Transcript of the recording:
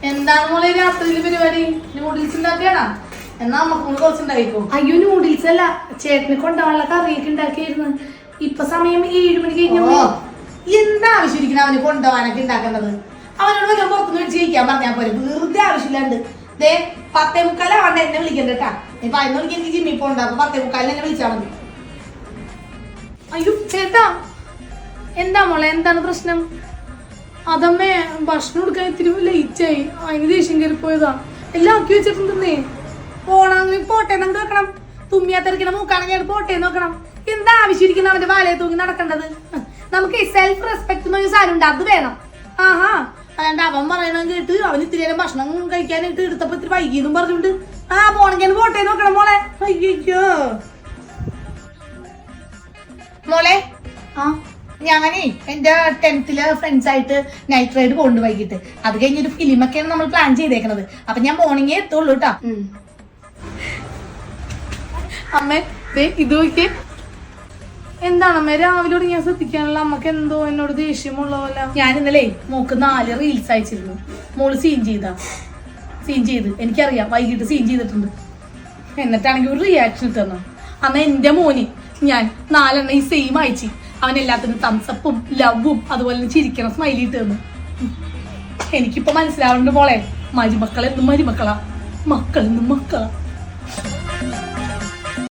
എന്താണ് മോളെ രാത്രിയില് പരിപാടി? നൂഡിൽസ് ഉണ്ടാക്കിയാണോ? എന്നാ നമുക്ക് കുറച്ചുണ്ടായിക്കോ. അയ്യോ നൂഡിൽസ് അല്ല, ചേട്ടന് കൊണ്ടുപോകാനുള്ള കറിയൊക്കെ ഉണ്ടാക്കിയായിരുന്നു. ഇപ്പൊ സമയം 7 മണി കഴിഞ്ഞപ്പോ എന്താ ആവശ്യമിരിക്കണ അവന് കൊണ്ടുപോകാനൊക്കെ ഉണ്ടാക്കുന്നത്? അവനോട് വല്ല പുറത്തുനിന്ന് മേടിച്ച് കഴിക്കാൻ പറഞ്ഞാൽ പോലെ, വെറുതെ ആവശ്യമില്ലാണ്ട്. ദേ 10:45 ആവണ്ട എന്നെ വിളിക്കണ്ട കേട്ടാ. ഇപ്പൊ 11 മണിക്ക് എനിക്ക് ജിമ്മിൽ പോകണ്ട. അപ്പൊ 10:45 എന്നെ വിളിച്ചാൽ മതി. അയ്യോ ചേട്ടാ, എന്താ മോളെ, എന്താണ് പ്രശ്നം? അതമ്മേ, ഭക്ഷണം കൊടുക്കാൻ ഇത്തിരി ലേറ്റായി, അതിന് ദേഷ്യം കയറി പോയതാ. എല്ലാം ആക്കി വെച്ചിട്ടുണ്ടെന്നേ. പോണെങ്കിൽ പോട്ടെ നമുക്ക് വെക്കണം. തുമ്മിയാത്തിരിക്കണ മൂക്കാണെങ്കിൽ പോട്ടെ നോക്കണം. എന്താ ആവശ്യമിരിക്കുന്ന അവന്റെ വാലയെ തൂങ്ങി നടക്കേണ്ടത്? നമുക്ക് സെൽഫ് റെസ്പെക്ട് എന്നൊരു സാധനം ഉണ്ട്, അത് വേണം. ആഹാ, അല്ലാണ്ട് അവൻ പറയണത് കേട്ട് അവന് ഇത്തിരി നേരം ഭക്ഷണം കഴിക്കാനായിട്ട് എടുത്തപ്പോ ഇത്തിരി വൈകിയെന്നും പറഞ്ഞിട്ടുണ്ട്. പോണെങ്കിൽ പോട്ടെ നോക്കണം മോളെ. അയ്യോ മോളെ, ഞാനേ എന്റെ 10th ഫ്രണ്ട്സ് ആയിട്ട് നൈറ്റ് റൈഡ് പോണ്ട് വൈകിട്ട്. അത് കഴിഞ്ഞൊരു ഫിലിമൊക്കെയാണ് നമ്മൾ പ്ലാൻ ചെയ്തേക്കണത്. അപ്പൊ ഞാൻ മോർണിംഗേ എത്തുള്ളൂ കേട്ടോ. അമ്മേ ഇത് നോക്കിയേ. എന്താണമ്മേ രാവിലെ ഞാൻ ശ്രദ്ധിക്കാനുള്ള? അമ്മക്ക് എന്തോ എന്നോട് ദേഷ്യമുള്ള പോലെ. ഞാൻ ഇന്നലെ മോക്ക് 4 റീൽസ് അയച്ചിരുന്നു. മോള് സീൻ ചെയ്ത് എനിക്കറിയാം, വൈകിട്ട് സീൻ ചെയ്തിട്ടുണ്ട്. എന്നിട്ടാണെങ്കിൽ ഒരു റിയാക്ഷൻ ഇട്ടെന്നു. അന്ന് എന്റെ മോന് ഞാൻ 4 ഈ സെയിം അയച്ചു. അവൻ എല്ലാത്തിനും തംസപ്പും ലവും അതുപോലെ ചിരിക്കണം സ്മൈലി ഇട്ട് തന്നു. എനിക്കിപ്പോ മനസ്സിലാവുന്നുണ്ട് മോളെ, മരുമക്കളെന്നും മരുമക്കളാ, മക്കളെന്നും മക്കളാ.